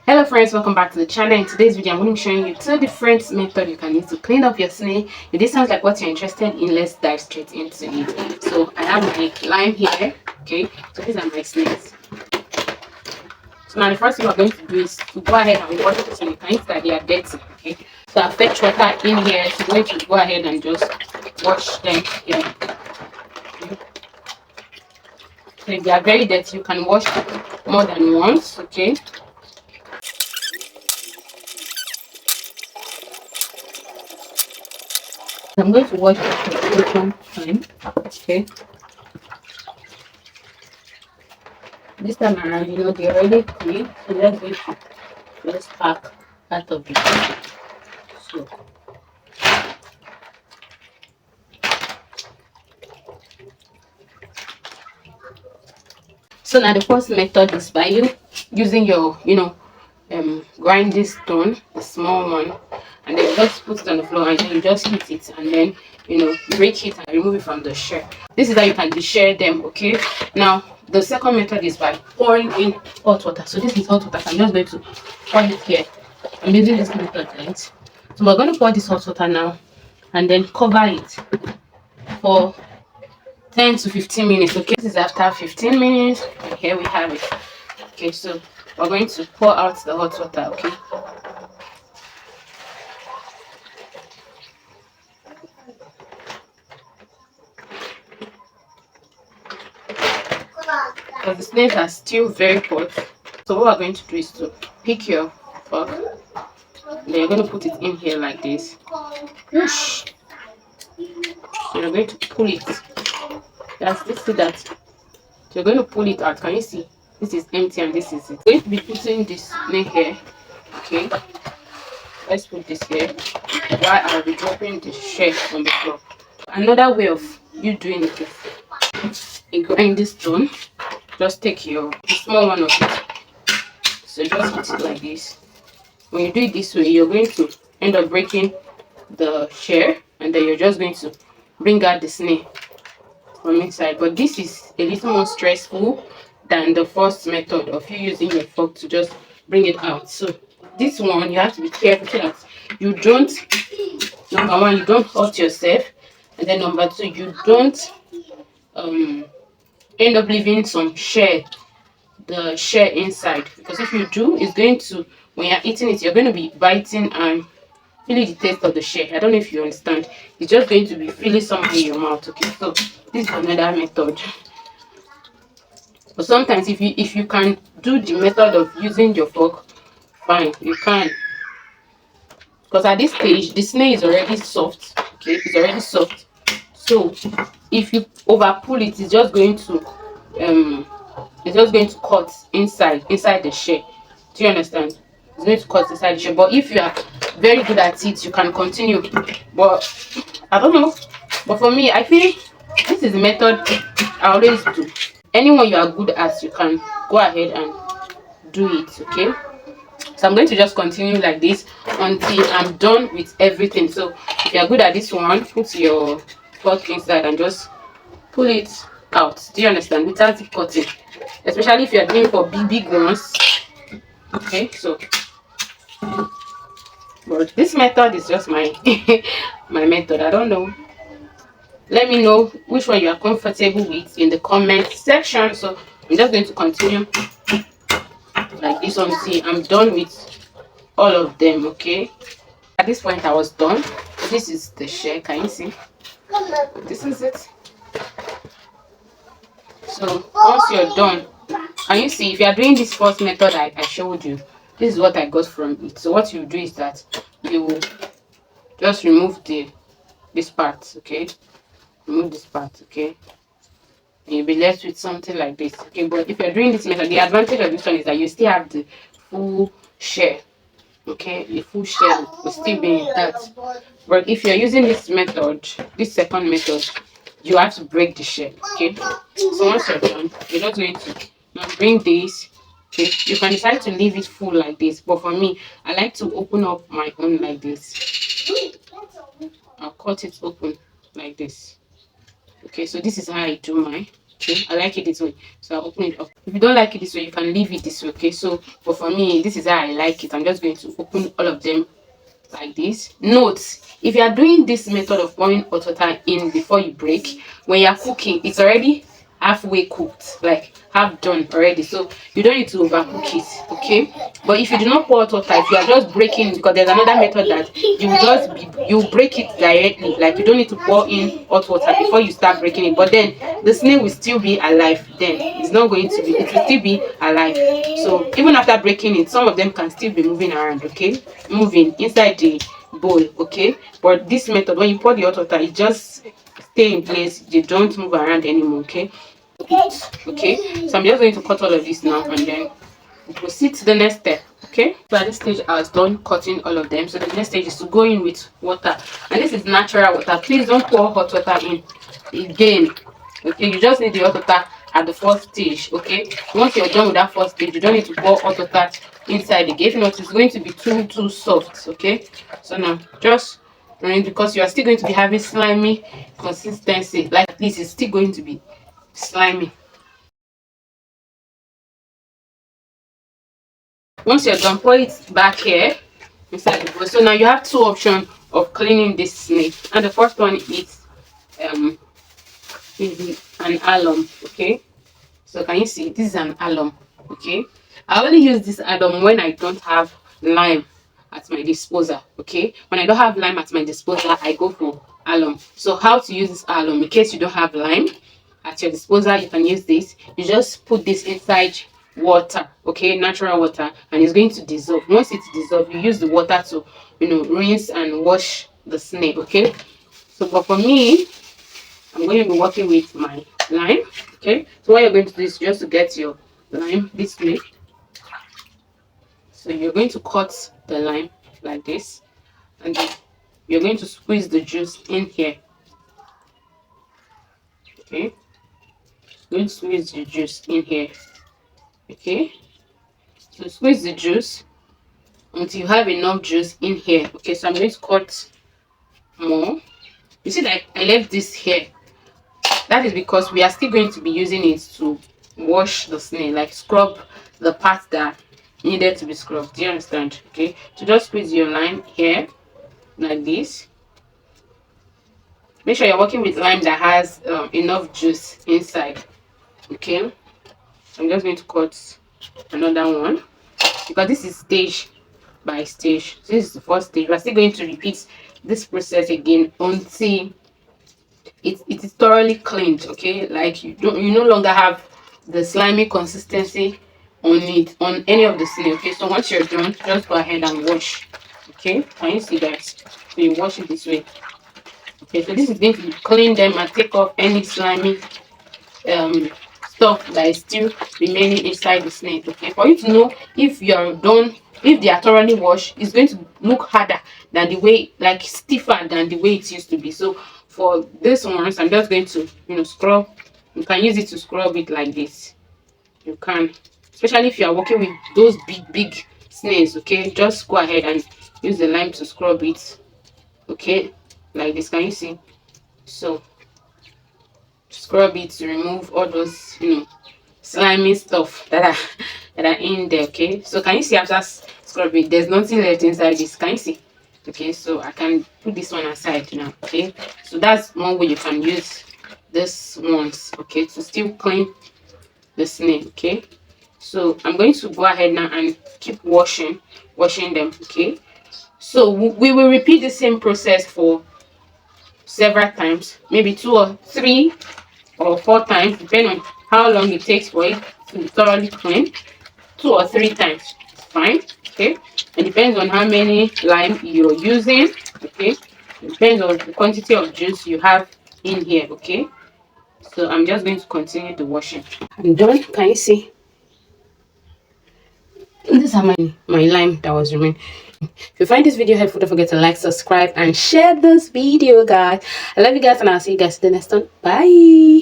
Hello friends, welcome back to the channel. In today's video I'm going to be showing you two different methods you can use to clean up your snail. If this sounds like what you're interested in, let's dive straight into it. So I have my lime here. Okay, so these are my snails. So now the first thing we're going to do is to go ahead and wash the snail. Can you see that they are dirty? Okay, so I fetch water in here, so I'm going to go ahead and just wash them here. Okay. So if they are very dirty, you can wash more than once. Okay, I'm going to wash it for the second time. Okay, this time around, they're already clean, so let's go to just pack out of it. So, now the first method is by you using your, grinding stone, the small one, and then just put it on the floor and then you just hit it and then, break it and remove it from the shell. This is how you can de-shell them, okay? Now, the second method is by pouring in hot water. So this is hot water. I'm just going to pour it here. I'm using this method, right? So we're going to pour this hot water now and then cover it for 10 to 15 minutes. Okay, this is after 15 minutes. And here we have it. Okay, so we're going to pour out the hot water. Okay. Because the snails are still very hot. So what we're going to do is to pick your fork. Then you're going to put it in here like this. Whoosh. So you're going to pull it. That's this see that. So you're going to pull it out. Can you see? This is empty and this is it. I'm going to be putting this snail here. Okay. Let's put this here. While I'll be dropping the shell on the floor. Another way of you doing it is you grind this stone. Just take the small one of it. So just put it like this. When you do it this way, you're going to end up breaking the shell, and then you're just going to bring out the snail from inside. But this is a little more stressful than the first method of you using your fork to just bring it out. So this one you have to be careful so that you don't, number one, you don't hurt yourself, and then number two, you don't end up leaving some shell, the shell inside, because if you do, it's going to, when you're eating it, you're going to be biting and feeling the taste of the shell. I don't know if you understand. It's just going to be feeling something in your mouth. Okay, so this is another method. But sometimes if you can do the method of using your fork, fine, you can. Because at this stage, the snail is already soft. Okay, it's already soft. So if you over pull it, it's just going to cut inside the shell. Do you understand? It's going to cut inside the shell. But if you are very good at it, you can continue. But I don't know. But for me, I feel this is the method I always do. Anyone you are good at, you can go ahead and do it. Okay. So I'm going to just continue like this until I'm done with everything. So if you're good at this one, put your fork inside and just pull it out. Do you understand? Without it cutting. Especially if you're doing for big ones. Okay, so but this method is just my my method. I don't know. Let me know which one you are comfortable with in the comment section. So I'm just going to continue like this until I'm done with all of them. Okay, at this point I was done. This is the shell. Can you see? This is it. So once you're done, can you see, if you are doing this first method I showed you, this is what I got from it. So what you do is that you just remove this part. Okay, remove this part. Okay, and you'll be left with something like this. Okay, but if you're doing this method, the advantage of this one is that you still have the full shell. Okay, the full shell will still be intact. But if you're using this method, this second method, you have to break the shell. Okay, so once you're done, you're not going to now bring this. Okay, you can decide to leave it full like this, but for me, I like to open up my own like this. I'll cut it open like this. Okay, so this is how I do mine. Okay, I like it this way, so I'll open it up. If you don't like it this way, you can leave it this way. Okay, so but for me, this is how I like it. I'm just going to open all of them like this. Note, if you are doing this method of pouring hot water in before you break, when you are cooking, it's already halfway cooked, like half done already, so you don't need to overcook it. Okay, but if you do not pour hot water, if you are just breaking it, because there's another method that you break it directly, like you don't need to pour in hot water before you start breaking it, but then the snail will still be alive. Then it's not going to be, it will still be alive. So even after breaking it, some of them can still be moving around. Okay, moving inside the bowl. Okay, but this method, when you pour the hot water, it just stay in place, they don't move around anymore. Okay, okay, so I'm just going to cut all of this now, and then we'll proceed to the next step. Okay, so at this stage I was done cutting all of them, so the next stage is to go in with water, and this is natural water. Please don't pour hot water in again. Okay, you just need the hot water at the first stage. Okay, once you're done with that first stage, you don't need to pour hot water inside again. If not, it's going to be too soft. Okay, so now just because you are still going to be having slimy consistency like this, is still going to be slimy. Once you're done, pour it back here inside the bowl. So now you have two options of cleaning this snail, and the first one um is an alum. Okay, so can you see, this is an alum. Okay, I only use this alum when I don't have lime at my disposal. Okay, when I don't have lime at my disposal, I go for alum. So how to use this alum in case you don't have lime at your disposal, you can use this. You just put this inside water, okay, natural water, and it's going to dissolve. Once it's dissolved, you use the water to, rinse and wash the snail. Okay, so but for me, I'm going to be working with my lime. Okay, so what you're going to do is just to get your lime this way. So you're going to cut the lime like this, and then you're going to squeeze the juice in here. Okay, going to squeeze the juice in here. Okay, so squeeze the juice until you have enough juice in here. Okay, so I'm going to cut more. You see that I left this here. That is because we are still going to be using it to wash the snail, like scrub the parts that needed to be scrubbed. Do you understand? Okay, so just squeeze your lime here like this. Make sure you're working with lime that has enough juice inside. Okay, so I'm just going to cut another one because this is stage by stage. So this is the first stage. We're still going to repeat this process again until it is thoroughly cleaned. Okay, like you no longer have the slimy consistency on it, on any of the snail. Okay, so once you're done, just go ahead and wash. Okay, can you see that? So you wash it this way. Okay, so this is going to clean them and take off any slimy stuff that is still remaining inside the snail. Okay, for you to know if you're done, if they are thoroughly washed, it's going to look harder than the way, like stiffer than the way it used to be. So for this ones, I'm just going to scrub. You can use it to scrub it like this. You can, especially if you are working with those big snails. Okay, just go ahead and use the lime to scrub it. Okay, like this. Can you see? So scrub it to remove all those slimy stuff that are in there. Okay, so can you see after scrubbing, there's nothing left inside this? Can you see? Okay, so I can put this one aside now. Okay, so that's one way you can use this ones, okay, to still clean the snail. Okay, so I'm going to go ahead now and keep washing them. Okay, so we will repeat the same process for several times, maybe 2 or 3 or 4 times, depending on how long it takes for it to be thoroughly clean. 2 or 3 times, it's fine. Okay, it depends on how many lime you're using. Okay, it depends on the quantity of juice you have in here. Okay, so I'm just going to continue the washing. I'm done. Can you see? These are my lime that was remaining. If you find this video helpful, don't forget to like, subscribe, and share this video, guys. I love you guys, and I'll see you guys in the next one. Bye.